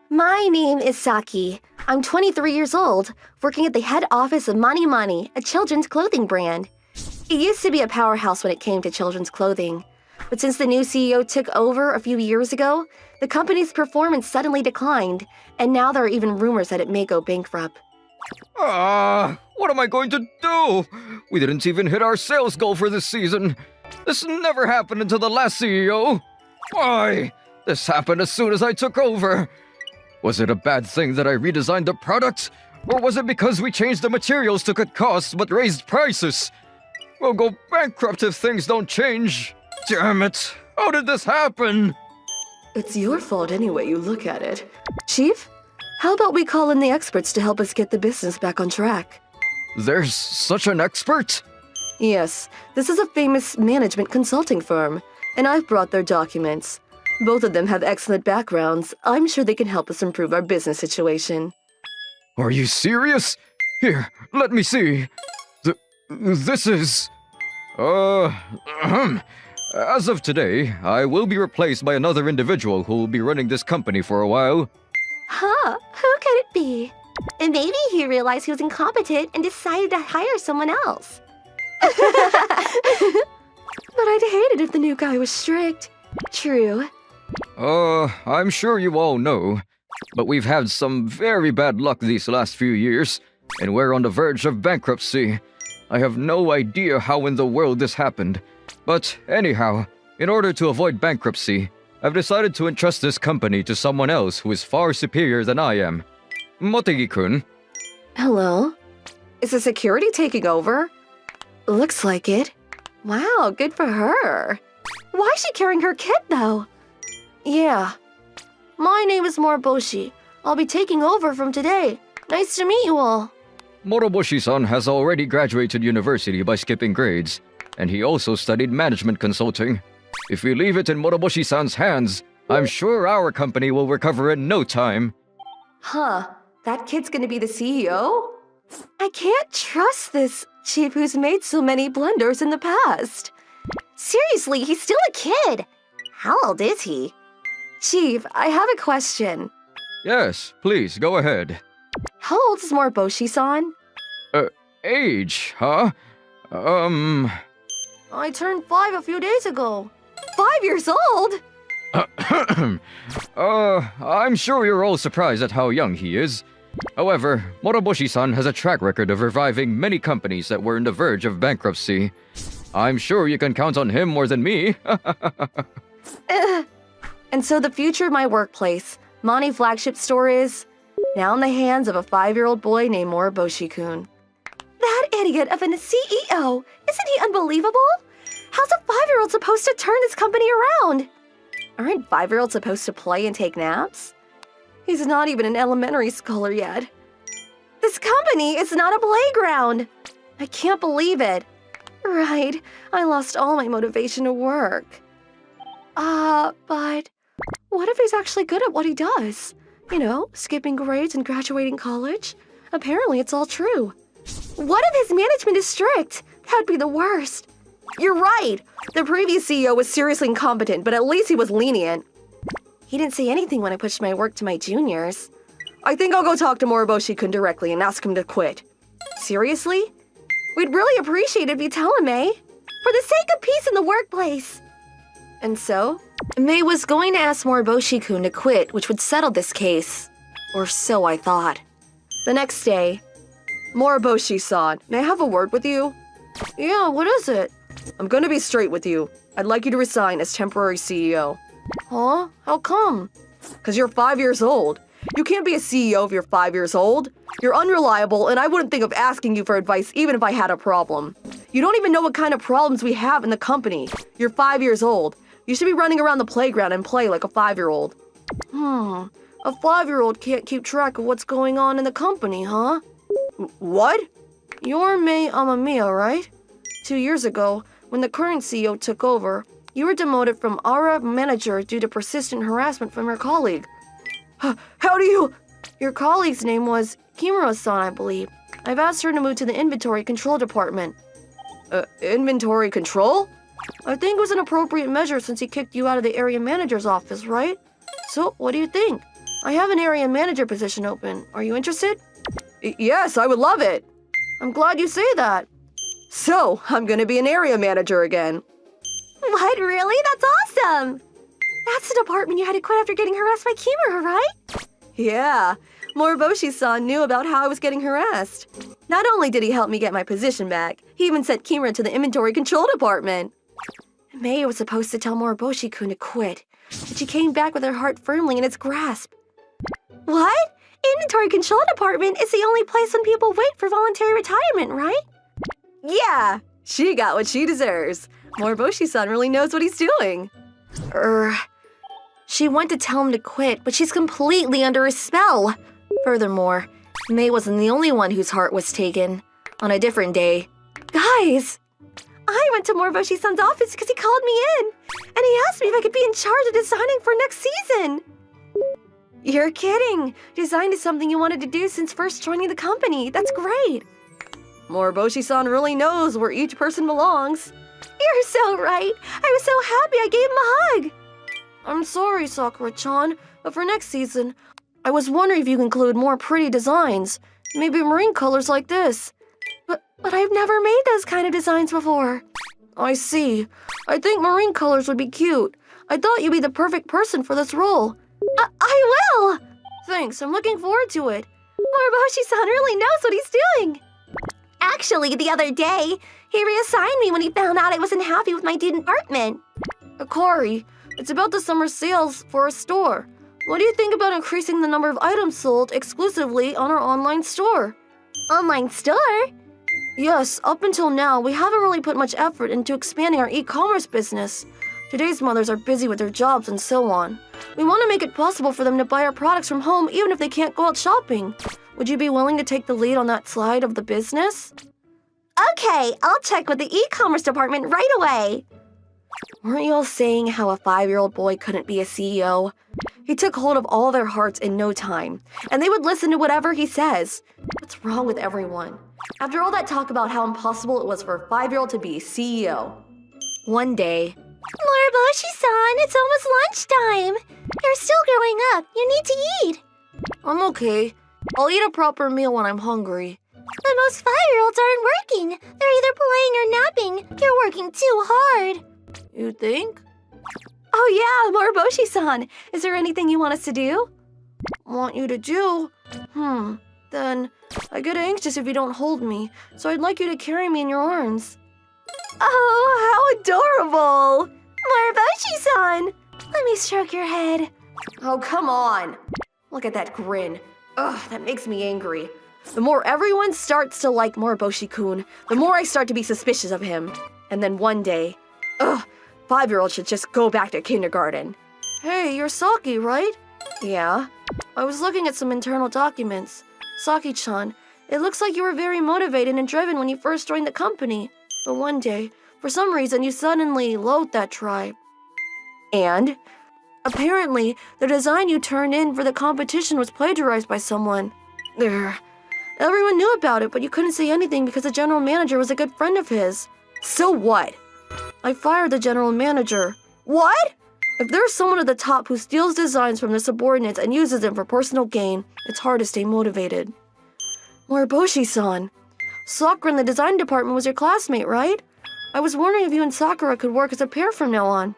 My name is Saki. I'm 23 years old, working at the head office of Mani Mani, a children's clothing brand. It used to be a powerhouse when it came to children's clothing. But since the new CEO took over a few years ago, the company's performance suddenly declined, and now there are even rumors that it may go bankrupt. What am I going to do? We didn't even hit our sales goal for this season. This never happened until the last CEO. Why? This happened as soon as I took over. Was it a bad thing that I redesigned the product? Or was it because we changed the materials to cut costs but raised prices? We'll go bankrupt if things don't change. Damn it! How did this happen? It's your fault any way you look at it. Chief, how about we call in the experts to help us get the business back on track? There's such an expert? Yes, this is a famous management consulting firm, and I've brought their documents. Both of them have excellent backgrounds. I'm sure they can help us improve our business situation. Are you serious? Here, let me see. This is... As of today, I will be replaced by another individual who will be running this company for a while. Huh? Who could it be? And maybe he realized he was incompetent and decided to hire someone else. But I'd hate it if the new guy was strict. True. I'm sure you all know, but we've had some very bad luck these last few years, and we're on the verge of bankruptcy. I have no idea how in the world this happened, but anyhow, in order to avoid bankruptcy, I've decided to entrust this company to someone else who is far superior than I am. Motegi-kun. Hello? Is the security taking over? Looks like it. Wow, good for her. Why is she carrying her kit, though? Yeah. My name is Moriboshi. I'll be taking over from today. Nice to meet you all. Moroboshi-san has already graduated university by skipping grades, and he also studied management consulting. If we leave it in Moroboshi-san's hands, I'm sure our company will recover in no time. Huh. That kid's gonna be the CEO? I can't trust this chief who's made so many blunders in the past. Seriously, he's still a kid. How old is he? Chief, I have a question. Yes, please, go ahead. How old is Moriboshi-san? Age, huh? I turned 5 a few days ago. 5 years old? I'm sure you're all surprised at how young he is. However, Moroboshi-san has a track record of reviving many companies that were on the verge of bankruptcy. I'm sure you can count on him more than me. And so the future of my workplace, Mani Flagship Store, is now in the hands of a 5-year-old boy named Moriboshi-kun. That idiot of a CEO! Isn't he unbelievable? How's a 5-year-old supposed to turn this company around? Aren't 5-year-olds supposed to play and take naps? He's not even an elementary schooler yet. This company is not a playground! I can't believe it. Right, I lost all my motivation to work. But what if he's actually good at what he does? You know, skipping grades and graduating college? Apparently it's all true. What if his management is strict? That'd be the worst. You're right! The previous CEO was seriously incompetent, but at least he was lenient. He didn't say anything when I pushed my work to my juniors. I think I'll go talk to Moriboshi-kun directly and ask him to quit. Seriously? We'd really appreciate it if you tell him, eh? For the sake of peace in the workplace. And so, Mei was going to ask Moriboshi-kun to quit, which would settle this case. Or so I thought. The next day, Moriboshi-san, may I have a word with you? Yeah, what is it? I'm gonna be straight with you. I'd like you to resign as temporary CEO. Huh? How come? 'Cause you're 5 years old. You can't be a CEO if you're 5 years old. You're unreliable, and I wouldn't think of asking you for advice even if I had a problem. You don't even know what kind of problems we have in the company. You're 5 years old. You should be running around the playground and play like a 5-year-old. A 5-year-old can't keep track of what's going on in the company, huh? What? You're Mei Amamiya, right? 2 years ago, when the current CEO took over, you were demoted from ARA manager due to persistent harassment from your colleague. How do you... Your colleague's name was Kimura-san, I believe. I've asked her to move to the inventory control department. Inventory control? I think it was an appropriate measure since he kicked you out of the area manager's office, right? So, what do you think? I have an area manager position open. Are you interested? Yes, I would love it. I'm glad you say that. So, I'm gonna be an area manager again. What, really? That's awesome! That's the department you had to quit after getting harassed by Kimura, right? Yeah. Moriboshi-san knew about how I was getting harassed. Not only did he help me get my position back, he even sent Kimura to the inventory control department. Mei was supposed to tell Moriboshi-kun to quit, but she came back with her heart firmly in its grasp. What? Inventory control department is the only place when people wait for voluntary retirement, right? Yeah, she got what she deserves. Moriboshi-san really knows what he's doing. She went to tell him to quit, but she's completely under his spell. Furthermore, Mei wasn't the only one whose heart was taken. On a different day. Guys! I went to Moriboshi-san's office because he called me in, and he asked me if I could be in charge of designing for next season. You're kidding. Design is something you wanted to do since first joining the company. That's great. Moriboshi-san really knows where each person belongs. You're so right. I was so happy I gave him a hug. I'm sorry, Sakura-chan, but for next season, I was wondering if you could include more pretty designs. Maybe marine colors like this. But I've never made those kind of designs before. I see. I think marine colors would be cute. I thought you'd be the perfect person for this role. I will! Thanks, I'm looking forward to it. Moriboshi-san really knows what he's doing. Actually, the other day, he reassigned me when he found out I wasn't happy with my department. Akari, it's about the summer sales for a store. What do you think about increasing the number of items sold exclusively on our online store? Online store? Yes, up until now, we haven't really put much effort into expanding our e-commerce business. Today's mothers are busy with their jobs and so on. We want to make it possible for them to buy our products from home even if they can't go out shopping. Would you be willing to take the lead on that side of the business? Okay, I'll check with the e-commerce department right away. Weren't you all saying how a 5-year-old boy couldn't be a CEO? He took hold of all their hearts in no time, and they would listen to whatever he says. What's wrong with everyone? After all that talk about how impossible it was for a 5-year-old to be CEO. One day, Moriboshi-san, it's almost lunchtime. You're still growing up. You need to eat. I'm okay. I'll eat a proper meal when I'm hungry. But most 5-year-olds aren't working. They're either playing or napping. You're working too hard. You think? Oh yeah, Moriboshi-san. Is there anything you want us to do? Want you to do? Then I get anxious if you don't hold me, so I'd like you to carry me in your arms. Oh, how adorable! Moriboshi-san! Let me stroke your head. Oh, come on. Look at that grin. Ugh, that makes me angry. The more everyone starts to like Moriboshi-kun, the more I start to be suspicious of him. And then one day, 5-year-olds should just go back to kindergarten. Hey, you're Saki, right? Yeah. I was looking at some internal documents. Saki-chan, it looks like you were very motivated and driven when you first joined the company. But one day, for some reason, you suddenly loathed that tribe. And? Apparently, the design you turned in for the competition was plagiarized by someone. There. Everyone knew about it, but you couldn't say anything because the general manager was a good friend of his. So what? I fired the general manager. What? If there's someone at the top who steals designs from the subordinates and uses them for personal gain, it's hard to stay motivated. Moriboshi-san, Sakura in the design department was your classmate, right? I was wondering if you and Sakura could work as a pair from now on.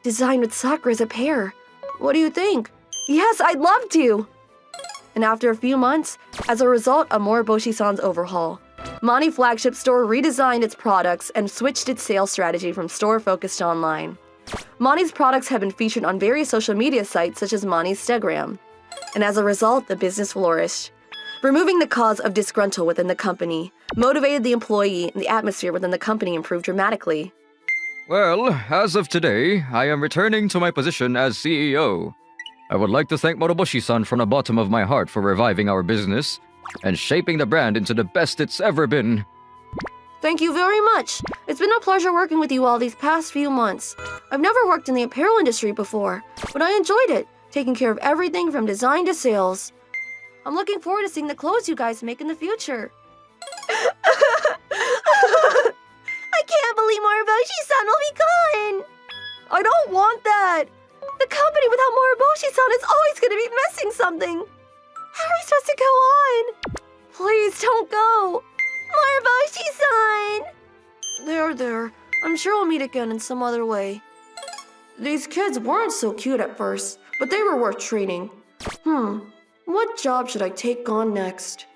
Design with Sakura as a pair. What do you think? Yes, I'd love to! And after a few months, as a result of Moriboshi-san's overhaul, Mani flagship store redesigned its products and switched its sales strategy from store-focused to online. Mani's products have been featured on various social media sites such as Mani's Instagram. And as a result, the business flourished. Removing the cause of disgruntle within the company motivated the employee, and the atmosphere within the company improved dramatically. Well, as of today, I am returning to my position as CEO. I would like to thank Moriboshi-san from the bottom of my heart for reviving our business and shaping the brand into the best it's ever been. Thank you very much. It's been a pleasure working with you all these past few months. I've never worked in the apparel industry before, but I enjoyed it, taking care of everything from design to sales. I'm looking forward to seeing the clothes you guys make in the future. I can't believe Moriboshi-san will be gone! I don't want that! The company without Moriboshi-san is always going to be missing something. How are we supposed to go on? Please don't go. Maraboshi-san! There. I'm sure we'll meet again in some other way. These kids weren't so cute at first, but they were worth training. What job should I take on next?